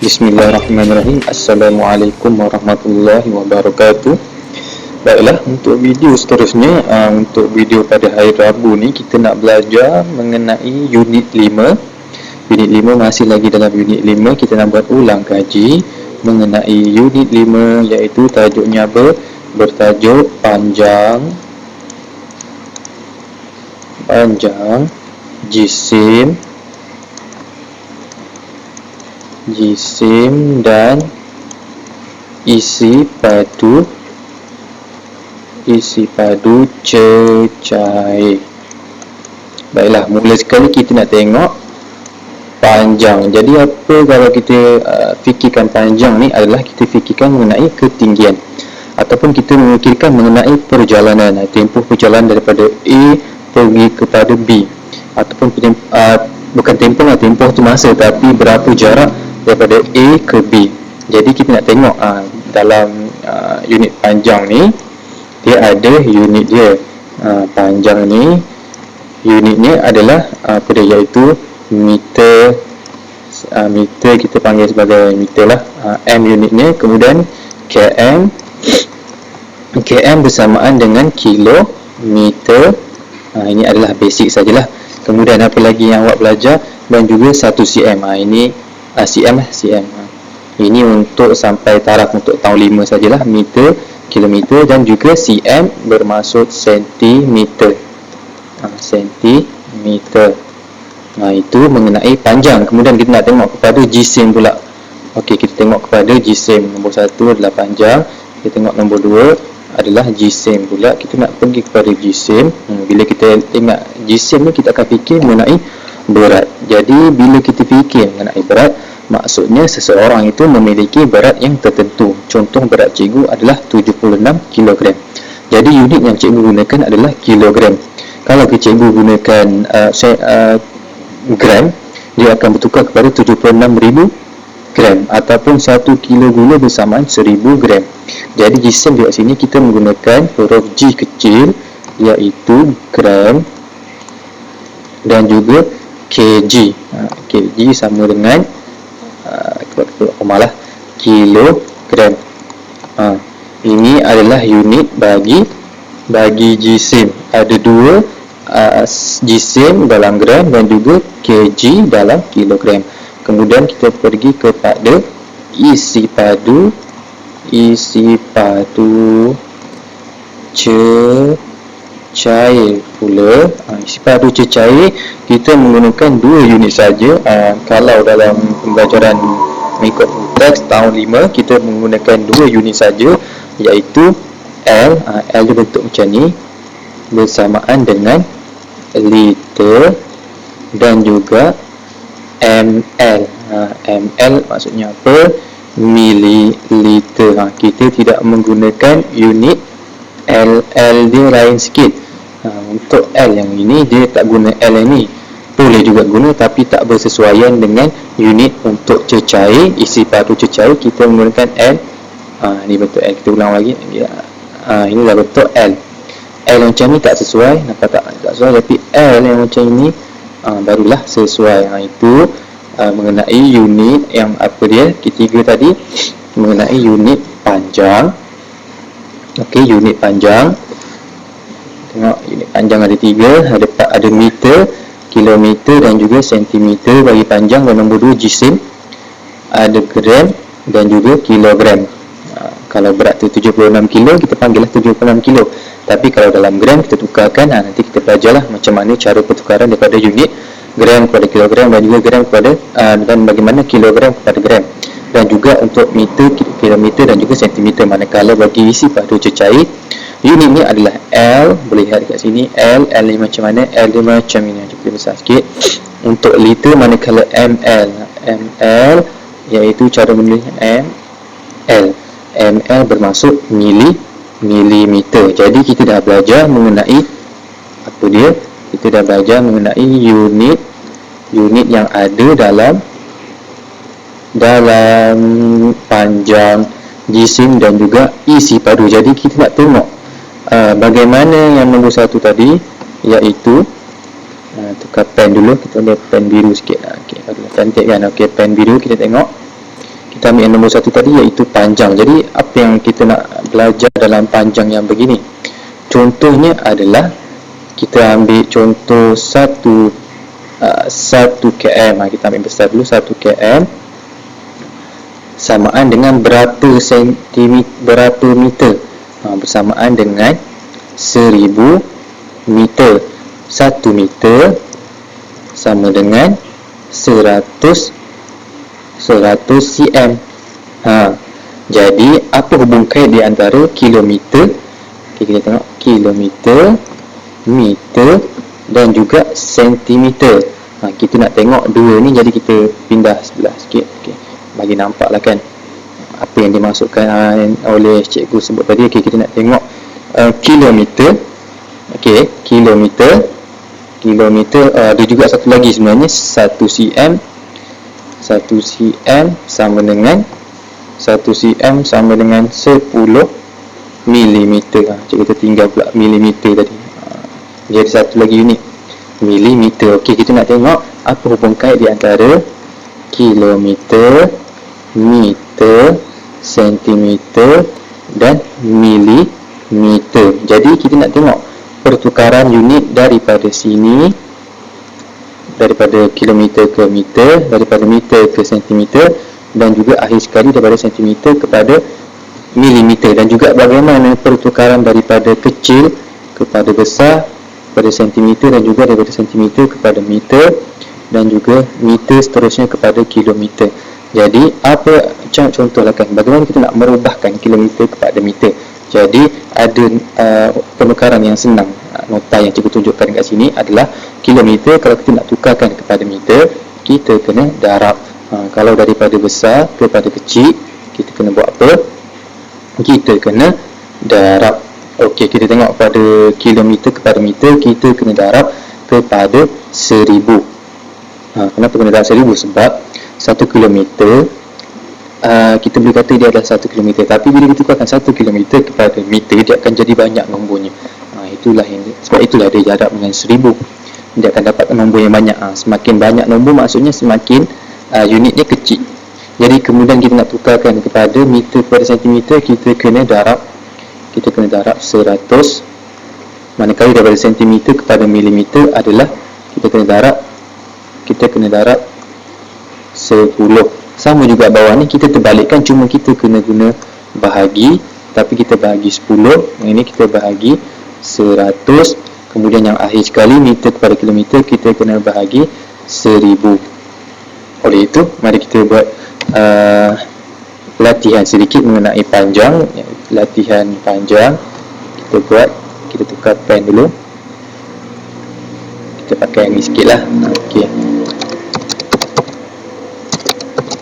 Bismillahirrahmanirrahim. Assalamualaikum warahmatullahi wabarakatuh. Baiklah, untuk video seterusnya, untuk video pada hari Rabu ni kita nak belajar mengenai unit 5. Unit 5 masih lagi dalam unit 5. Kita nak buat ulang kaji mengenai unit 5, iaitu tajuknya bertajuk panjang jisim dan isi padu cecair. Baiklah, mula sekali kita nak tengok panjang. Jadi apa kalau kita fikirkan panjang ni adalah kita fikirkan mengenai ketinggian, ataupun kita memikirkan mengenai perjalanan, tempoh perjalanan daripada A pergi kepada B, ataupun bukan tempoh tu masa, tapi berapa jarak daripada A ke B. Jadi kita nak tengok dalam unit panjang ni dia ada unit dia. Panjang ni unitnya adalah apa dia, iaitu meter. Meter kita panggil sebagai meter lah. M unitnya, kemudian km bersamaan dengan kilometer. Ini adalah basic sajalah. Kemudian apa lagi yang awak belajar, dan juga 1 cm. Ini cm. Ini untuk sampai taraf untuk tahun 5 sajalah. Meter, kilometer, dan juga cm bermaksud sentimeter. Sentimeter. Itu mengenai panjang. Kemudian kita nak tengok kepada jisim pula. Okey, kita tengok kepada jisim. Nombor 1 adalah panjang. Kita tengok nombor 2 adalah jisim pula. Kita nak pergi kepada jisim. Bila kita tengok jisim ni, kita akan fikir mengenai berat. Jadi bila kita fikir mengenai berat, maksudnya seseorang itu memiliki berat yang tertentu. Contoh berat cikgu adalah 76 kg. Jadi unit yang cikgu gunakan adalah kilogram. Kalau cikgu gunakan gram, dia akan bertukar kepada 76,000 gram, ataupun 1 kilo gula bersamaan 1000 gram. Jadi jisim di sini kita menggunakan huruf G kecil, iaitu gram, dan juga kg. Kg sama dengan kilogram. Ini adalah unit bagi jisim. Ada dua, jisim dalam gram dan juga kg dalam kilogram. Kemudian kita pergi kepada isi padu cecair pula. Isi padu cecair kita menggunakan 2 unit saja. Kalau dalam pembelajaran mengikut teks tahun 5, kita menggunakan 2 unit saja, iaitu L. L dia bentuk macam ni, bersamaan dengan liter, dan juga ml. Ml maksudnya apa? Mililiter. Kita tidak menggunakan unit L. L dia lain sikit. Untuk L yang ini, dia tak guna L yang ni. Boleh juga guna, tapi tak bersesuaian dengan unit. Untuk cecair, isi padu cecair, kita menggunakan L. Ni bentuk L. Kita ulang lagi. Ini dah bentuk L. L macam ni tak sesuai. Nampak tak sesuai. Tapi L yang macam ini barulah sesuai. Itu mengenai unit yang apa dia, ketiga tadi, mengenai unit panjang. Okey, unit panjang. Tengok, unit panjang ada 3. Ada meter, kilometer, dan juga sentimeter bagi panjang. Dan nombor 2 jisim, ada gram dan juga kilogram. Kalau berat tu 76 kilo, kita panggillah 76 kilo. Tapi kalau dalam gram kita tukarkan, nanti kita belajarlah macam mana cara pertukaran daripada unit gram kepada kilogram, dan juga gram kepada dan bagaimana kilogram kepada gram, dan juga untuk meter, kilometer, dan juga sentimeter. Manakala bagi isi padu cecair, unit ni adalah L. Boleh lihat dekat sini L. L ni macam mana? L dia macam ini, kita besar sikit. Untuk liter, manakala ml. Ml iaitu cara menulisnya ml. ml bermaksud milimeter. Jadi kita dah belajar mengenai apa dia? Kita dah belajar mengenai unit yang ada dalam panjang, jisim, dan juga isi padu. Jadi kita nak tengok bagaimana yang nombor 1 tadi, iaitu tukar pen dulu. Kita ambil pen biru sikit. Okey, cantik kan? Okey, pen biru kita tengok. kita ambil yang nombor 1 tadi, iaitu panjang. Jadi apa yang kita nak belajar dalam panjang yang begini? Contohnya adalah kita ambil contoh 1 km. Kita ambil besar dulu. 1 km samaan dengan berapa meter? Bersamaan dengan 1000 meter. 1 meter sama dengan 100 cm. Jadi apa hubung kait di antara kilometer? Kita tengok kilometer, meter dan juga sentimeter. Kita nak tengok dua ni, jadi kita pindah sebelah sikit. Bagi nampak lah kan apa yang dimasukkan oleh cikgu sebut tadi. Kita nak tengok kilometer. Kilometer ada juga satu lagi sebenarnya, 1 cm. 1 cm sama dengan 10 milimeter. Kita tinggal pula milimeter tadi. Jadi satu lagi unit, milimeter. Kita nak tengok apa hubung kait di antara kilometer, meter, sentimeter dan milimeter. Jadi kita nak tengok pertukaran unit daripada sini, daripada kilometer ke meter, daripada meter ke sentimeter, dan juga akhir sekali daripada sentimeter kepada milimeter, dan juga bagaimana pertukaran daripada kecil kepada besar, pada sentimeter, dan juga daripada sentimeter kepada meter, dan juga meter seterusnya kepada kilometer. Jadi apa contohlah kan, bagaimana kita nak merubahkan kilometer kepada meter. Jadi ada penukaran yang senang. Nota yang cikgu tunjukkan kat sini adalah kilometer. Kalau kita nak tukarkan kepada meter, kita kena darab. Kalau daripada besar kepada kecil, kita kena buat apa? Kita kena darab. Kita tengok pada kilometer kepada meter, kita kena darab kepada 1000. Kenapa kena darab 1000? Sebab 1 kilometer, kita boleh kata dia adalah 1 kilometer, tapi bila kita tukarkan 1 kilometer kepada meter, dia akan jadi banyak nombornya. Sebab itulah dia darab dengan 1000. Dia akan dapat nombor yang banyak. Semakin banyak nombor, maksudnya semakin unitnya kecil. Jadi kemudian kita nak tukarkan kepada meter kepada sentimeter, kita kena darab 100. Manakala daripada sentimeter kepada milimeter adalah kita kena darab 10. Sama juga bawah ni kita terbalikkan, cuma kita kena guna bahagi, tapi kita bahagi 10. Yang ini kita bahagi 100. Kemudian yang akhir sekali, meter kepada kilometer, kita kena bahagi 1000. Oleh itu, mari kita buat latihan sedikit mengenai panjang. Latihan panjang kita tukar pen dulu. Kita pakai yang ni sikit lah.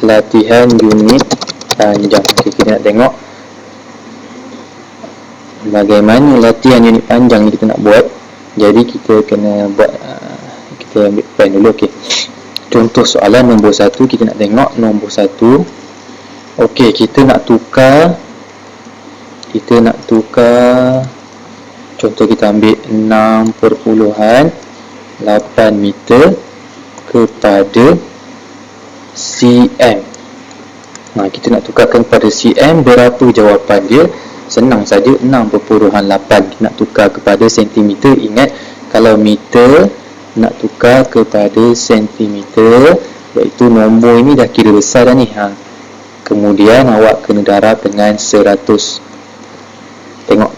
Latihan unit panjang. Kita nak tengok bagaimana latihan unit panjang ni kita nak buat. Jadi kita kena buat, kita ambil pen dulu. Contoh soalan nombor 1, kita nak tengok nombor 1. Kita nak tukar contoh kita ambil 6.8 meter kepada cm. Kita nak tukarkan kepada cm. Berapa jawapan dia? Senang saja, 6.8. Kita nak tukar kepada sentimeter. Ingat, kalau meter nak tukar kepada sentimeter, iaitu nombor ini dah kira besar dah ni. Kemudian awak kena darab dengan 100. Tengok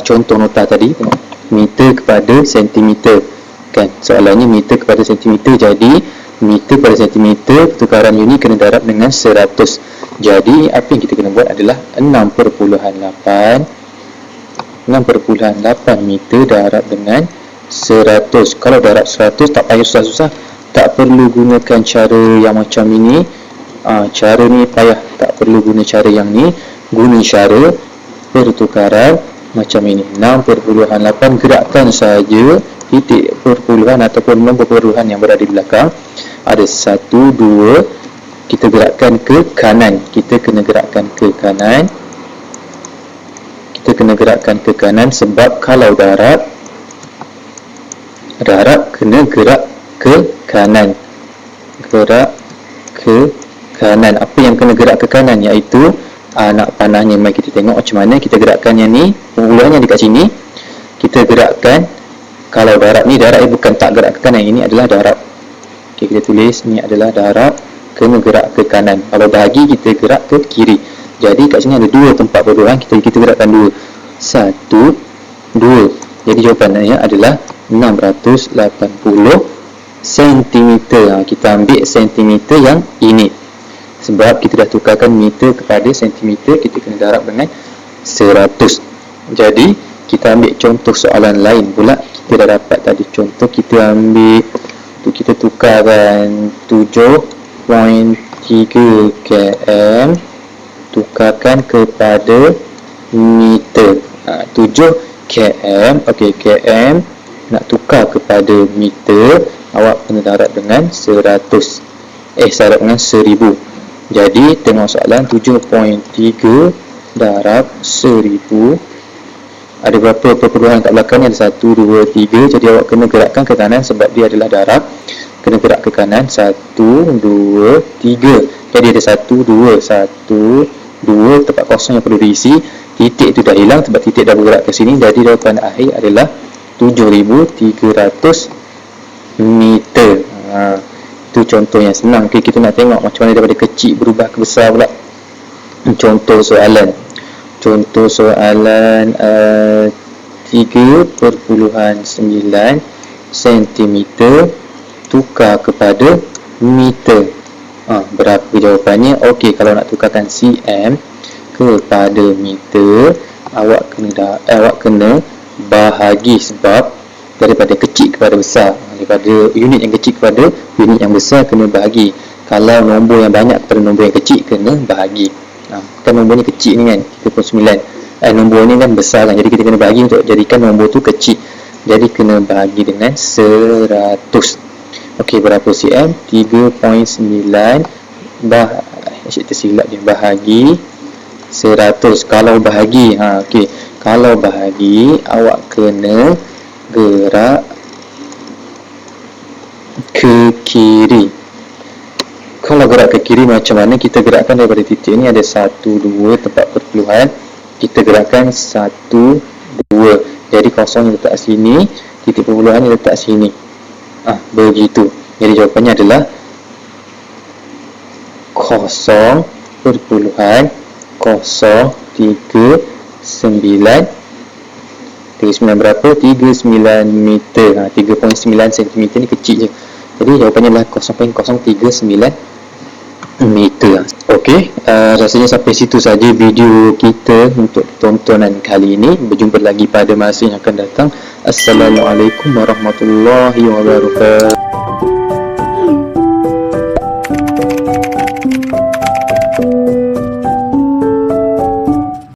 contoh nota tadi. Tengok, meter kepada sentimeter kan, soalannya meter kepada sentimeter. Jadi meter pada sentimeter, pertukaran unit kena darab dengan 100. Jadi apa yang kita kena buat adalah 6.8 meter darab dengan 100. Kalau darab 100 tak payah susah-susah, tak perlu gunakan cara yang macam ini. Cara ni payah, tak perlu guna cara yang ni. Guna cara pertukaran macam ini. 6.8, gerakkan saja titik perpuluhan ataupun nombor perpuluhan yang berada di belakang. Ada 1, 2, kita gerakkan ke kanan. Kita kena gerakkan ke kanan. Sebab kalau darab kena gerak ke kanan. kanan. Apa yang kena gerak ke kanan, iaitu anak panahnya. Mari kita tengok macam mana kita gerakkan yang ni. Permulaannya dekat sini kita gerakkan. Kalau darab ni, darab bukan tak gerak ke kanan, ini adalah darab. Okey, kita tulis ni adalah darab, kena gerak ke kanan. Kalau bahagi, kita gerak ke kiri. Jadi kat sini ada dua tempat bodohan, kita gerakkan dua. 1, 2. Jadi jawapannya adalah 680 cm. Kita ambil sentimeter yang ini. Sebab kita dah tukarkan meter kepada sentimeter, kita kena darab dengan 100. Jadi kita ambil contoh soalan lain pula. Kita dah dapat tadi contoh, kita ambil tu, kita tukarkan 7.3 km tukarkan kepada meter. 7 km, okey, km nak tukar kepada meter, awak kena darab dengan 100. Darab dengan 1000. Jadi tengok soalan, 7.3 darab 1000. Ada berapa perpuluhan kat belakang ni? Ada 1, 2, 3. Jadi awak kena gerakkan ke kanan sebab dia adalah darab. Kena gerak ke kanan. 1, 2, 3. Jadi ada 1, 2, 1, 2. Tempat kosong yang perlu diisi. Titik tu dah hilang sebab titik dah bergerak ke sini. Jadi jawapan akhir adalah 7,300 meter. Itu contoh yang senang. Okay, kita nak tengok macam mana daripada kecil berubah ke besar pula. Contoh soalan 3.9 cm tukar kepada meter. Berapa jawapannya? Okey, kalau nak tukarkan cm kepada meter, awak kena bahagi, sebab daripada kecil kepada besar, daripada unit yang kecil kepada unit yang besar kena bahagi. Kalau nombor yang banyak kepada nombor yang kecil, kena bahagi. Kan nombor ni kecil ni kan, 3.9. Nombor ni kan besar kan, jadi kita kena bahagi untuk jadikan nombor tu kecil. Jadi kena bahagi dengan 100. Okey, berapa cm? 3.9 tersilap dia, bahagi 100. Kalau bahagi, okey, kalau bahagi, awak kena gerak ke kiri. Kalau gerak ke kiri macam mana? Kita gerakkan daripada titik ni, ada 1, 2 tempat perpuluhan. Kita gerakkan 1, 2. Jadi kosong letak sini, titik perpuluhan letak sini. Begitu. Jadi jawapannya adalah 0.039 berapa? 39 meter. 3.9 cm ni kecil je. Jadi jawapannya adalah 0.039 meter. Okey, rasanya sampai situ saja video kita untuk tontonan kali ini. Berjumpa lagi pada masa yang akan datang. Assalamualaikum warahmatullahi wabarakatuh.